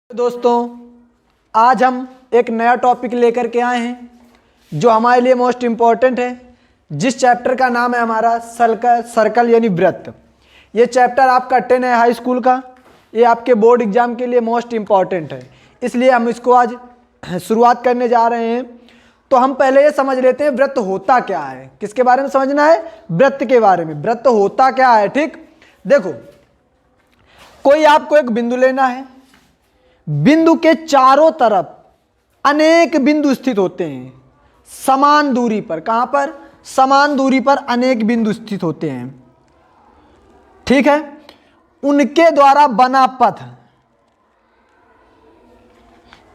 दोस्तों, आज हम एक नया टॉपिक लेकर के आए हैं जो हमारे लिए मोस्ट इम्पॉर्टेंट है, जिस चैप्टर का नाम है हमारा सर्कल यानी वृत्त। ये चैप्टर आपका 10 है हाई स्कूल का। ये आपके बोर्ड एग्जाम के लिए मोस्ट इम्पॉर्टेंट है, इसलिए हम इसको आज शुरुआत करने जा रहे हैं। तो हम पहले ये समझ लेते हैं वृत्त होता क्या है। किसके बारे में समझना है? वृत्त के बारे में। वृत्त होता क्या है? ठीक, देखो, कोई आपको एक बिंदु लेना है। बिंदु के चारों तरफ अनेक बिंदु स्थित होते हैं समान दूरी पर। कहां पर? समान दूरी पर अनेक बिंदु स्थित होते हैं। ठीक है, उनके द्वारा बना पथ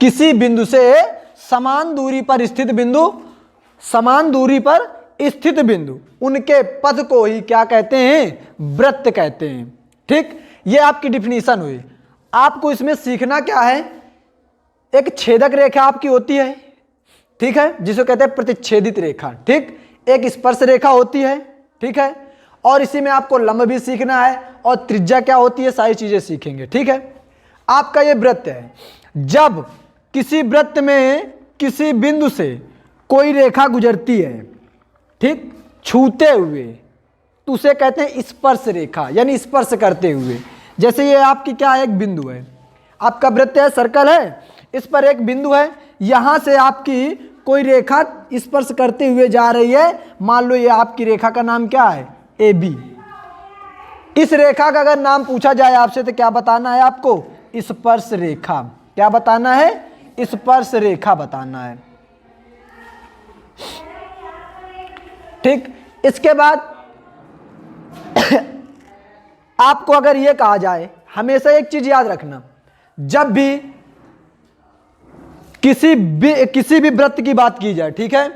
किसी बिंदु से समान दूरी पर स्थित बिंदु उनके पथ को ही क्या कहते हैं? वृत्त कहते हैं। ठीक, ये आपकी डिफिनीशन हुई। आपको इसमें सीखना क्या है? एक छेदक रेखा आपकी होती है, ठीक है, जिसे कहते हैं प्रतिच्छेदित रेखा। ठीक, एक स्पर्श रेखा होती है, ठीक है, और इसी में आपको लंब भी सीखना है और त्रिज्या क्या होती है, सारी चीजें सीखेंगे। ठीक है, आपका ये वृत्त है। जब किसी वृत्त में किसी बिंदु से कोई रेखा गुजरती है, ठीक, छूते हुए, तो उसे कहते हैं स्पर्श रेखा, यानी स्पर्श करते हुए। जैसे ये आपकी क्या है? एक बिंदु है, आपका वृत्त है, सर्कल है, इस पर एक बिंदु है, यहां से आपकी कोई रेखा स्पर्श करते हुए जा रही है। मान लो ये आपकी रेखा का नाम क्या है? A B. इस रेखा का अगर नाम पूछा जाए आपसे तो क्या बताना है आपको? स्पर्श रेखा। क्या बताना है? स्पर्श रेखा बताना है। ठीक, इसके बाद आपको अगर यह कहा जाए, हमेशा एक चीज याद रखना, जब भी किसी भी वृत्त की बात की जाए, ठीक है,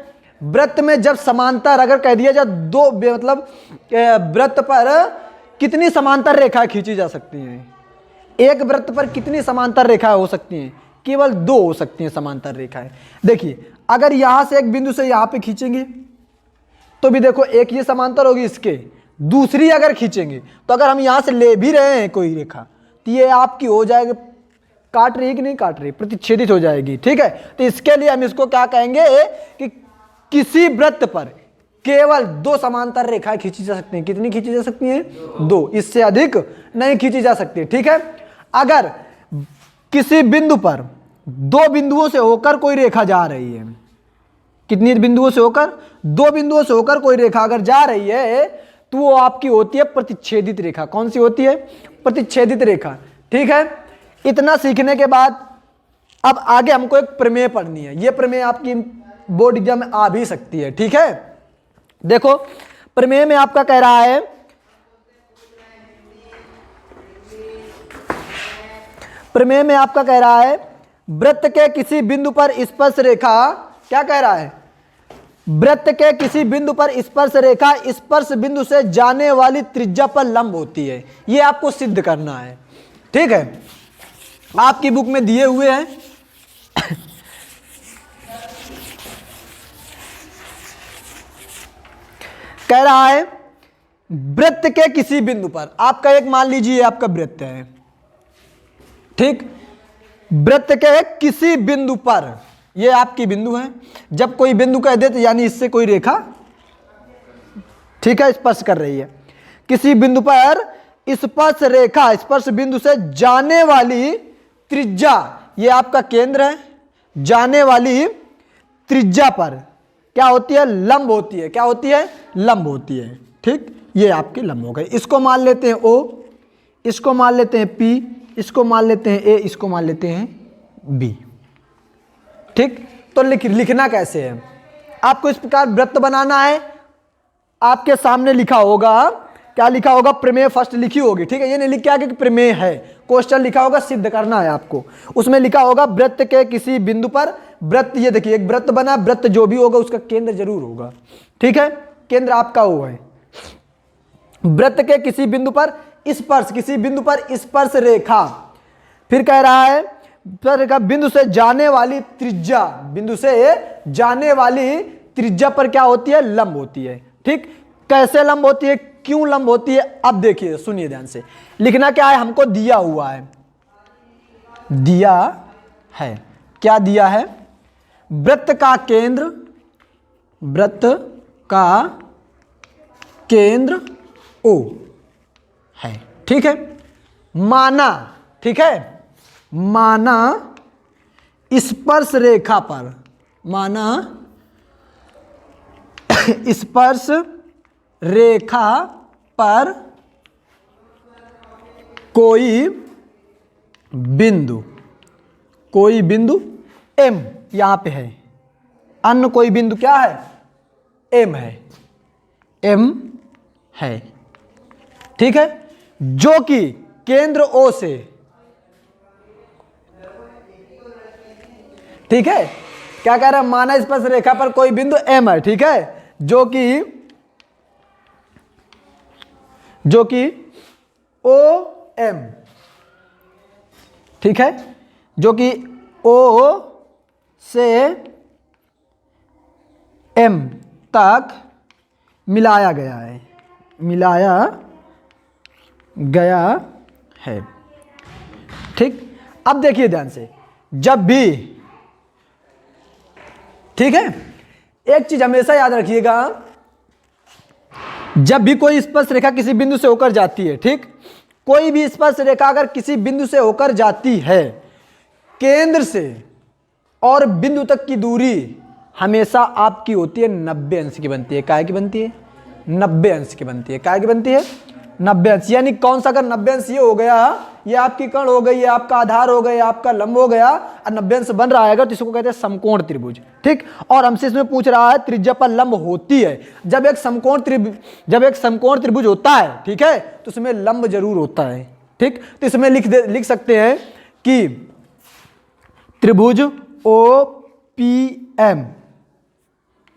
वृत्त में जब समांतर अगर कह दिया जाए दो, मतलब वृत्त पर कितनी समांतर रेखाएं खींची जा सकती हैं? एक वृत्त पर कितनी समांतर रेखाएं हो सकती हैं? केवल दो हो सकती हैं समांतर रेखाएं। देखिए, अगर यहां से एक बिंदु से यहां पे खींचेंगे तो भी देखो एक ये समांतर होगी इसके। दूसरी अगर खींचेंगे तो अगर हम यहां से ले भी रहे हैं कोई रेखा तो ये आपकी हो जाएगी, काट रही है कि नहीं काट रही, प्रतिच्छेदित हो जाएगी। ठीक है, तो इसके लिए हम इसको क्या कहेंगे कि किसी वृत्त पर केवल दो समांतर रेखाएं खींची जा सकती हैं। कितनी खींची जा सकती हैं? दो, इससे अधिक नहीं खींची जा सकती। ठीक है, अगर किसी बिंदु पर दो बिंदुओं से होकर कोई रेखा जा रही है, कितनी बिंदुओं से होकर? दो बिंदुओं से होकर कोई रेखा अगर जा रही है तो वो आपकी होती है प्रतिच्छेदित रेखा। कौन सी होती है? प्रतिच्छेदित रेखा। ठीक है, इतना सीखने के बाद अब आगे हमको एक प्रमेय पढ़नी है। ये प्रमेय आपकी बोर्ड एग्जाम में आ भी सकती है। ठीक है, देखो, प्रमेय में आपका कह रहा है, प्रमेय में आपका कह रहा है वृत्त के किसी बिंदु पर स्पर्श रेखा, क्या कह रहा है? वृत्त के किसी बिंदु पर स्पर्श रेखा स्पर्श बिंदु से जाने वाली त्रिज्या पर लंब होती है। यह आपको सिद्ध करना है। ठीक है, आपकी बुक में दिए हुए हैं। कह रहा है वृत्त के किसी बिंदु पर, आपका एक मान लीजिए आपका वृत्त है, ठीक, वृत्त के किसी बिंदु पर, ये आपकी बिंदु है। जब कोई बिंदु कह दे तो यानी इससे कोई रेखा, ठीक है, स्पर्श कर रही है। किसी बिंदु पर स्पर्श रेखा स्पर्श बिंदु से जाने वाली त्रिज्या, ये आपका केंद्र है, जाने वाली त्रिज्या पर क्या होती है? लंब होती है। क्या होती है? लंब होती है। ठीक, ये आपकी लंब हो गई। इसको मान लेते हैं O, इसको मान लेते हैं P, इसको मान लेते हैं A, इसको मान लेते हैं B। ठीक, तो लिखना कैसे है? आपको इस प्रकार वृत्त बनाना है। आपके सामने लिखा होगा, क्या लिखा होगा? प्रमेय फर्स्ट लिखी होगी। ठीक है, ये नहीं लिखा कि प्रमेय है, क्वेश्चन लिखा होगा, सिद्ध करना है आपको। उसमें लिखा होगा वृत्त के किसी बिंदु पर, वृत्त, ये देखिए एक वृत्त बना, वृत्त जो भी होगा उसका केंद्र जरूर होगा। ठीक है, केंद्र आपका वो है। वृत्त के किसी बिंदु पर स्पर्श, किसी बिंदु पर स्पर्श रेखा, फिर कह रहा है बिंदु से जाने वाली त्रिज्या, बिंदु से जाने वाली त्रिज्या पर क्या होती है? लंब होती है। ठीक, कैसे लंब होती है, क्यों लंब होती है? अब देखिए, सुनिए ध्यान से। लिखना क्या है? हमको दिया हुआ है दिया है। क्या दिया है? वृत्त का केंद्र O है। ठीक है, माना, ठीक है, माना स्पर्श रेखा पर, माना स्पर्श रेखा पर कोई बिंदु M यहां पे है, अन्य कोई बिंदु क्या है? M है, ठीक है, जो कि केंद्र O से, ठीक है, क्या कह रहा है? माना स्पर्श रेखा पर कोई बिंदु M है, ठीक है, जो कि OM, ठीक है, जो कि O से M तक मिलाया गया है, ठीक। अब देखिए ध्यान से, जब भी, ठीक है, एक चीज हमेशा याद रखिएगा, जब भी कोई स्पर्श रेखा किसी बिंदु से होकर जाती है, ठीक, कोई भी स्पर्श रेखा अगर किसी बिंदु से होकर जाती है, केंद्र से और बिंदु तक की दूरी हमेशा आपकी होती है 90 अंश की बनती है। काय की बनती है? 90 अंश की बनती है। काय की बनती है? 90 अंश। यानी कौन सा? अगर 90 अंश ये हो गया, ये आपकी कर्ण हो गई, ये आपका आधार हो गया, आपका लंब हो गया, और 90 अंश बन रहा है तो इसको कहते हैं समकोण त्रिभुज, ठीक। और हमसे इसमें पूछ रहा है त्रिज्या पर लंब होती है। जब एक समकोण त्रिभुज होता है, ठीक है, तो उसमें लंब जरूर होता है, ठीक। तो इसमें लिख सकते हैं कि त्रिभुज OPM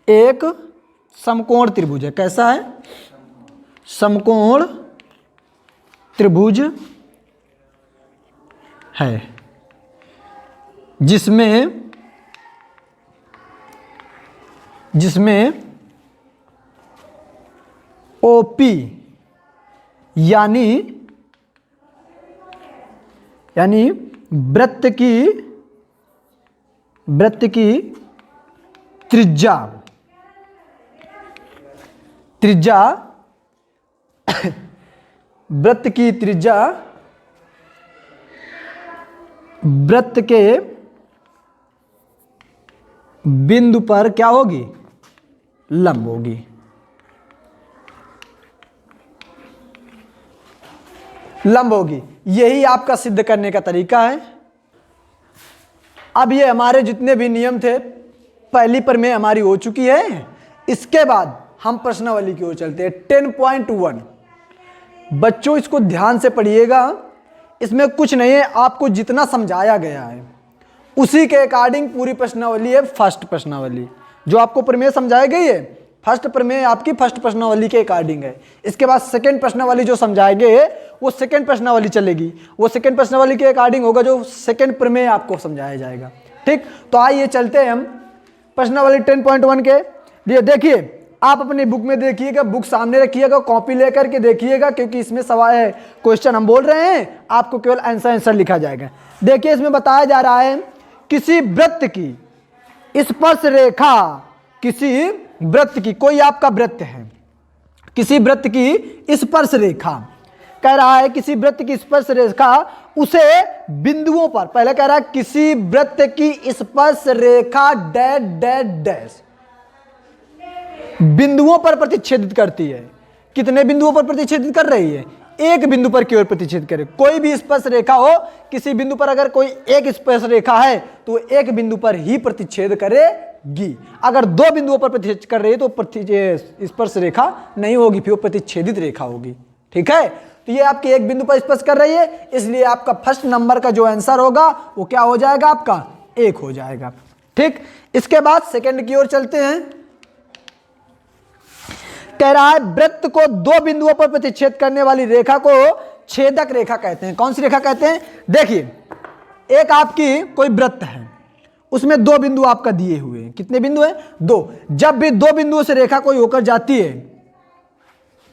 एक समकोण त्रिभुज है। कैसा है? समकोण त्रिभुज है, जिसमें OP यानी वृत्त की त्रिज्या वृत्त की त्रिज्या वृत्त के बिंदु पर क्या होगी? लंब होगी। लंब होगी। यही आपका सिद्ध करने का तरीका है। अब ये हमारे जितने भी नियम थे, पहली प्रमेय हमारी हो चुकी है। इसके बाद हम प्रश्नावली की ओर चलते हैं। 10.1 बच्चों इसको ध्यान से पढ़िएगा, इसमें कुछ नहीं है, आपको जितना समझाया गया है उसी के अकॉर्डिंग पूरी प्रश्नावली है। फर्स्ट प्रश्नावली जो आपको प्रमेय समझाई गई है, फर्स्ट प्रमेय आपकी फर्स्ट प्रश्नावली के अकॉर्डिंग है। इसके बाद सेकंड प्रश्नावली जो समझाएंगे वो सेकंड प्रश्नावली चलेगी, वो सेकंड प्रश्नावली के अकॉर्डिंग होगा जो सेकंड प्रमेय आपको समझाया जाएगा, ठीक। तो आइए चलते हैं हम प्रश्नावली 10.1 के लिए। देखिए आप अपनी बुक में देखिएगा, बुक सामने रखिएगा, कॉपी लेकर के देखिएगा, क्योंकि इसमें सवाल क्वेश्चन हम बोल रहे हैं, आपको केवल आंसर लिखा जाएगा। देखिए इसमें बताया जा रहा है किसी वृत्त की स्पर्श रेखा, किसी वृत्त की, कोई आपका वृत्त है, किसी वृत्त की स्पर्श रेखा, कह रहा है किसी वृत्त की स्पर्श रेखा उसे बिंदुओं पर, पहले कह रहा है किसी वृत्त की स्पर्श रेखा डैश डैश डैश बिंदुओं पर प्रतिच्छेदित करती है। कितने बिंदुओं पर प्रतिच्छेदित कर रही है? एक बिंदु पर केवल प्रतिच्छेद करे। कोई भी स्पर्श रेखा हो, किसी बिंदु पर अगर कोई एक स्पर्श रेखा है तो एक बिंदु पर ही प्रतिच्छेद करेगी। अगर दो बिंदुओं पर प्रतिच्छेद कर रही है तो स्पर्श रेखा नहीं होगी, फिर वो प्रतिच्छेदित रेखा होगी, ठीक है। तो ये आपके एक बिंदु पर स्पर्श कर रही है, इसलिए आपका फर्स्ट नंबर का जो आंसर होगा वो क्या हो जाएगा? आपका 1 हो जाएगा, ठीक। इसके बाद सेकंड की ओर चलते हैं। कह रहा है वृत्त को दो बिंदुओं पर प्रतिच्छेद करने वाली रेखा को छेदक रेखा कहते हैं। कौन सी रेखा कहते हैं? देखिए एक आपकी कोई वृत्त है, उसमें दो बिंदु आपका दिए हुए हैं। कितने बिंदु हैं? 2। जब भी दो बिंदुओं से रेखा कोई होकर जाती है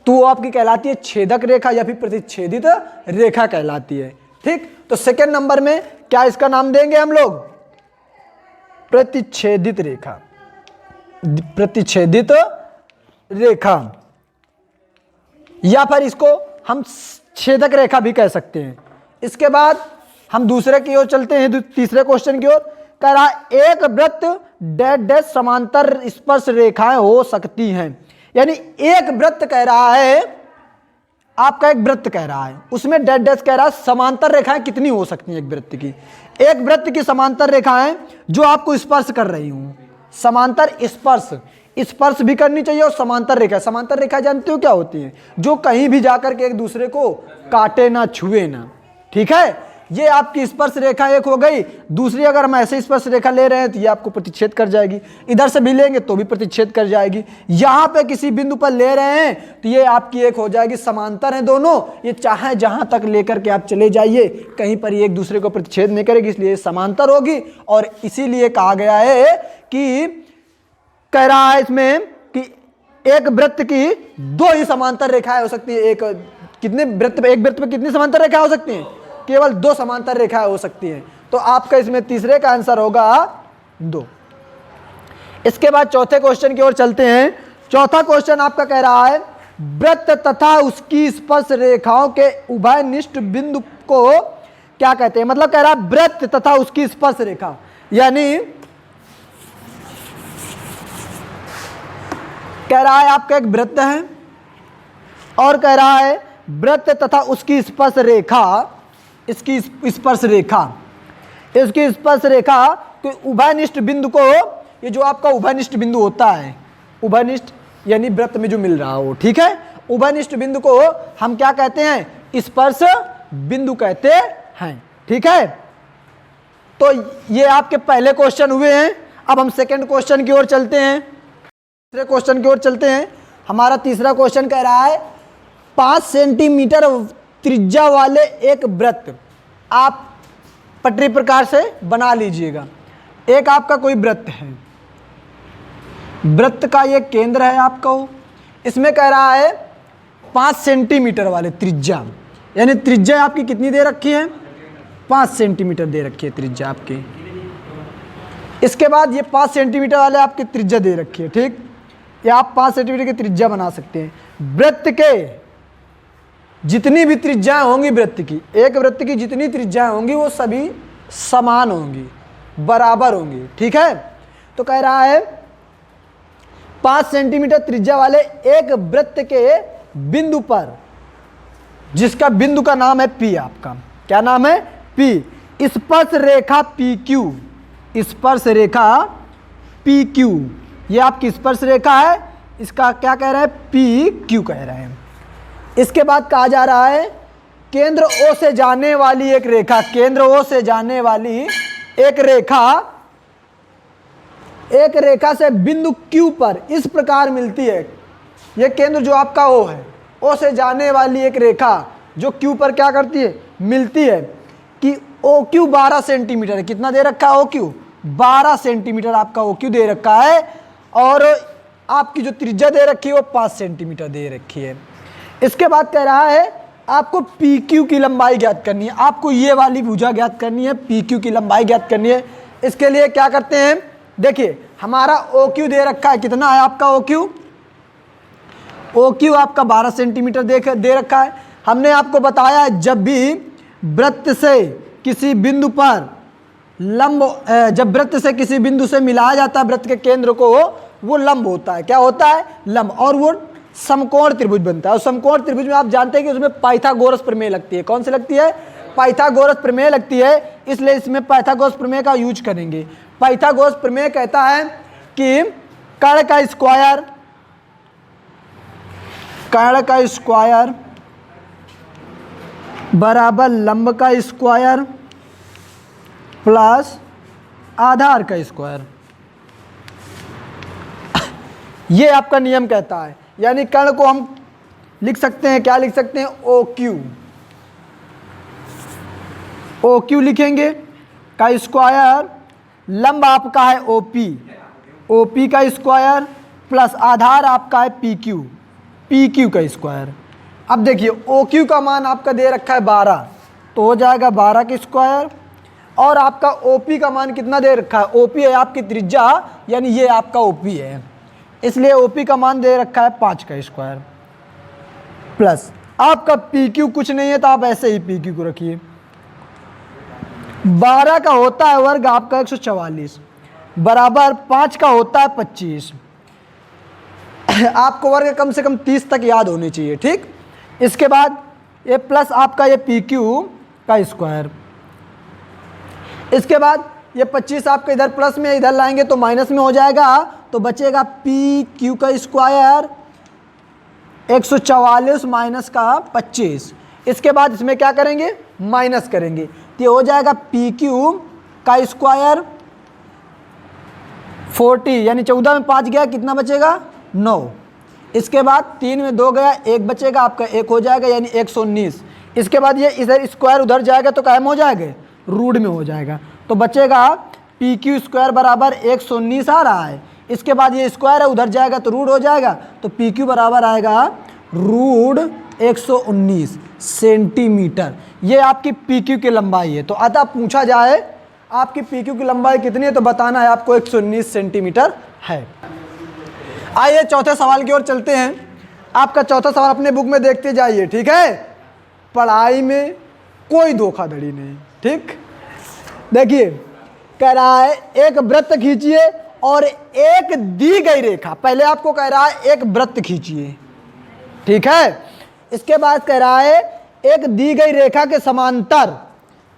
तो वो आपकी कहलाती है छेदक रेखा या फिर प्रतिच्छेदित रेखा कहलाती है, ठीक। तो सेकंड नंबर में क्या इसका नाम देंगे हम लोग? प्रतिच्छेदित रेखा। प्रतिच्छेदित रेखा, या फिर इसको हम छेदक रेखा भी कह सकते हैं। इसके बाद हम दूसरे की ओर चलते हैं, तीसरे क्वेश्चन की ओर। कह रहा है एक वृत्त डैश डैश समांतर स्पर्श रेखाएं हो सकती हैं। यानी एक वृत्त कह रहा है, आपका एक वृत्त कह रहा है, उसमें डैश डैश कह रहा है समांतर रेखाएं कितनी हो सकती हैं एक वृत्त की। एक वृत्त की समांतर रेखाएं जो आपको स्पर्श कर रही हूं, समांतर स्पर्श, स्पर्श भी करनी चाहिए और समांतर रेखा। समांतर रेखा जानते हो क्या होती है? जो कहीं भी जाकर के एक दूसरे को काटे ना, छुए ना। ठीक है, ये आपकी स्पर्श रेखा एक हो गई। दूसरी अगर हम ऐसे स्पर्श रेखा ले रहे हैं तो ये आपको प्रतिच्छेद कर जाएगी। इधर से भी लेंगे तो भी प्रतिच्छेद कर जाएगी। यहां पे किसी बिंदु पर ले रहे हैं तो ये आपकी एक हो जाएगी, समांतर है दोनों। ये चाहे जहां तक लेकर के आप चले जाइए, कहीं पर ये एक दूसरे को प्रतिच्छेद नहीं करेगी, इसलिए समांतर होगी। और इसीलिए कहा गया है कि, कह रहा है इसमें कि एक वृत्त की दो ही समांतर रेखाएं हो सकती है। एक कितने वृत्त पे, एक वृत्त पे कितनी समांतर रेखाएं हो सकती हैं? केवल दो समांतर रेखाएं हो सकती हैं। तो आपका इसमें तीसरे का आंसर होगा 2। इसके बाद चौथे क्वेश्चन की ओर चलते हैं। चौथा क्वेश्चन आपका कह रहा है वृत्त तथा उसकी स्पर्श रेखाओं के उभयनिष्ठ बिंदु को क्या कहते हैं? मतलब कह रहा है वृत्त तथा उसकी स्पर्श रेखा, यानी कह रहा है आपका एक वृत्त है और कह रहा है वृत्त तथा उसकी स्पर्श रेखा, इसकी स्पर्श रेखा, इसकी स्पर्श रेखा के उभयनिष्ठ बिंदु को, ये जो आपका उभयनिष्ठ बिंदु होता है, उभयनिष्ठ यानी वृत्त में जो मिल रहा हो, ठीक है, उभयनिष्ठ बिंदु को हम क्या कहते हैं? स्पर्श बिंदु कहते हैं। ठीक है, तो ये आपके पहले क्वेश्चन हुए हैं। अब हम सेकंड क्वेश्चन की ओर चलते हैं, तीसरे क्वेश्चन की ओर चलते हैं। हमारा तीसरा क्वेश्चन कह रहा है 5 सेंटीमीटर त्रिज्या वाले एक वृत्त आप पटरी प्रकार से बना लीजिएगा। एक आपका कोई वृत्त है, वृत्त का ये केंद्र है आपका, इसमें कह रहा है 5 सेंटीमीटर वाले त्रिज्या, यानी त्रिज्या आपकी कितनी दे रखी है? 5 सेंटीमीटर दे रखी है त्रिज्या आपकी। इसके बाद ये 5 सेंटीमीटर वाले आपकी त्रिज्या दे रखी है, ठीक, या आप 5 सेंटीमीटर की त्रिज्या बना सकते हैं। वृत्त के जितनी भी त्रिज्याएं होंगी वृत्त की, एक वृत्त की जितनी त्रिज्याएं होंगी वो सभी समान होंगी, बराबर होंगी। ठीक है, तो कह रहा है 5 सेंटीमीटर त्रिज्या वाले एक वृत्त के बिंदु पर, जिसका बिंदु का नाम है P, आपका क्या नाम है? P। स्पर्श रेखा PQ, स्पर्श रेखा PQ, ये आपकी स्पर्श रेखा है, इसका क्या कह रहे हैं? PQ कह रहे हैं। इसके बाद कहा जा रहा है केंद्र O से जाने वाली एक रेखा, केंद्र O से जाने वाली एक रेखा, एक रेखा से बिंदु Q पर इस प्रकार मिलती है। यह केंद्र जो आपका O है, O से जाने वाली एक रेखा जो Q पर क्या करती है? मिलती है कि OQ 12 सेंटीमीटर है। कितना दे रखा है OQ? 12 सेंटीमीटर आपका OQ दे रखा है, और आपकी जो त्रिज्या दे रखी है वो 5 सेंटीमीटर दे रखी है। इसके बाद कह रहा है आपको PQ की लंबाई ज्ञात करनी है, आपको ये वाली भुजा ज्ञात करनी है, PQ की लंबाई ज्ञात करनी है। इसके लिए क्या करते हैं? देखिए हमारा OQ दे रखा है, कितना है आपका OQ? OQ आपका 12 सेंटीमीटर दे रखा है। हमने आपको बताया जब भी वृत्त से किसी बिंदु पर लंब, जब वृत्त से किसी बिंदु से मिलाया जाता है वृत्त के केंद्र को, वो लंब होता है। क्या होता है? लंब, और वो समकोण त्रिभुज बनता है। और समकोण त्रिभुज में आप जानते हैं कि उसमें पाइथागोरस प्रमेय लगती है। कौन सी लगती है? पाइथागोरस प्रमेय लगती है, इसलिए इसमें पाइथागोरस प्रमेय का यूज करेंगे। पाइथागोरस प्रमेय कहता है कि कर्ण का स्क्वायर, कर्ण का स्क्वायर बराबर लंब का स्क्वायर प्लस आधार का स्क्वायर, ये आपका नियम कहता है। यानी कर्ण को हम लिख सकते हैं, क्या लिख सकते हैं? OQ, OQ लिखेंगे, का स्क्वायर, लंब आपका है OP, OP का स्क्वायर प्लस आधार आपका है PQ, PQ का स्क्वायर। अब देखिए OQ का मान आपका दे रखा है 12, तो हो जाएगा 12 का स्क्वायर और आपका ओपी का मान कितना दे रखा है, ओपी है आपकी त्रिज्या, यानी ये आपका ओपी है, इसलिए ओपी का मान दे रखा है 5 का स्क्वायर, प्लस आपका पी क्यू कुछ नहीं है तो आप ऐसे ही पी क्यू को रखिए। 12 का होता है वर्ग आपका 144 बराबर 5 का होता है 25। आपको वर्ग कम से कम 30 तक याद होनी चाहिए, ठीक। इसके बाद ये प्लस आपका ये पी क्यू का स्क्वायर, इसके बाद ये 25 आपके इधर प्लस में, इधर लाएंगे तो माइनस में हो जाएगा, तो बचेगा पी क्यू का स्क्वायर 144 माइनस का 25। इसके बाद इसमें क्या करेंगे, माइनस करेंगे, तो ये हो जाएगा पी क्यू का स्क्वायर 40, यानी 14 में 5 गया, कितना बचेगा 9। इसके बाद 3 में 2 गया, 1 बचेगा आपका, 1 हो जाएगा यानी 119। इसके बाद ये इधर स्क्वायर उधर जाएगा तो कायम हो जाएगा, रूट में हो जाएगा, तो बचेगा पी क्यू स्क्वायर बराबर 119 आ रहा है। इसके बाद ये स्क्वायर है उधर जाएगा तो रूट हो जाएगा, तो पी क्यू बराबर आएगा रूट 119 सेंटीमीटर। ये आपकी पी क्यू की लंबाई है। तो अतः पूछा जाए आपकी पी क्यू की लंबाई कितनी है, तो बताना है आपको 119 सेंटीमीटर है। आइए चौथे सवाल की ओर चलते हैं। आपका चौथा सवाल अपने बुक में देखते जाइए, ठीक है। पढ़ाई में कोई धोखाधड़ी नहीं, ठीक। देखिए कह रहा है एक वृत्त खींचिए और एक दी गई रेखा, पहले आपको कह रहा है एक वृत्त खींचिए, ठीक है। इसके बाद कह रहा है एक दी गई रेखा के समांतर,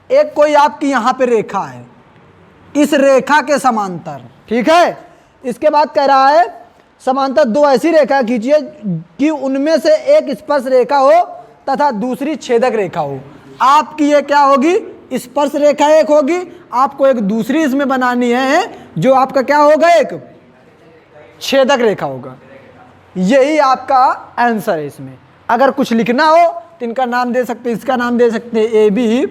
एक कोई आपकी यहां पे रेखा है, इस रेखा के समांतर, ठीक है। इसके बाद कह रहा है समांतर 2 ऐसी रेखा खींचिए कि उनमें से एक स्पर्श रेखा हो तथा दूसरी छेदक रेखा हो। आपकी ये क्या होगी, स्पर्श रेखा एक होगी, आपको एक दूसरी इसमें बनानी है जो आपका क्या होगा, एक छेदक रेखा होगा। यही आपका आंसर है। इसमें अगर कुछ लिखना हो तो इनका नाम दे सकते हैं, इसका नाम दे सकते हैं ए बी,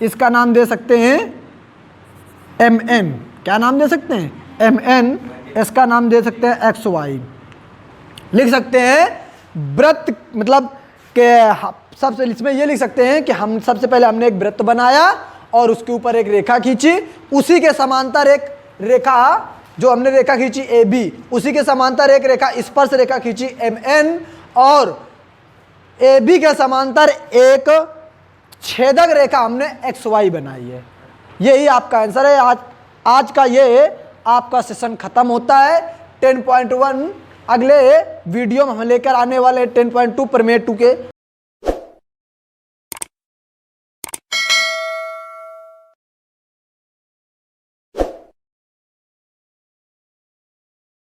इसका नाम दे सकते हैं एम एन, क्या नाम दे सकते हैं, एम एन, इसका नाम दे सकते हैं एक्स वाई। लिख सकते हैं वृत्त, मतलब के सबसे इसमें ये लिख सकते हैं कि हम सबसे पहले हमने एक वृत्त बनाया और उसके ऊपर एक रेखा खींची, उसी के समांतर एक रेखा, जो हमने रेखा खींची ए बी, उसी के समांतर एक रेखा स्पर्श रेखा खींची एम एन, और ए बी के समांतर एक छेदक रेखा हमने एक्स वाई बनाई है। यही आपका आंसर है। आज का ये आपका सेशन खत्म होता है। 10.1 अगले वीडियो में हम लेकर आने वाले 10.2 प्रमेय 2 के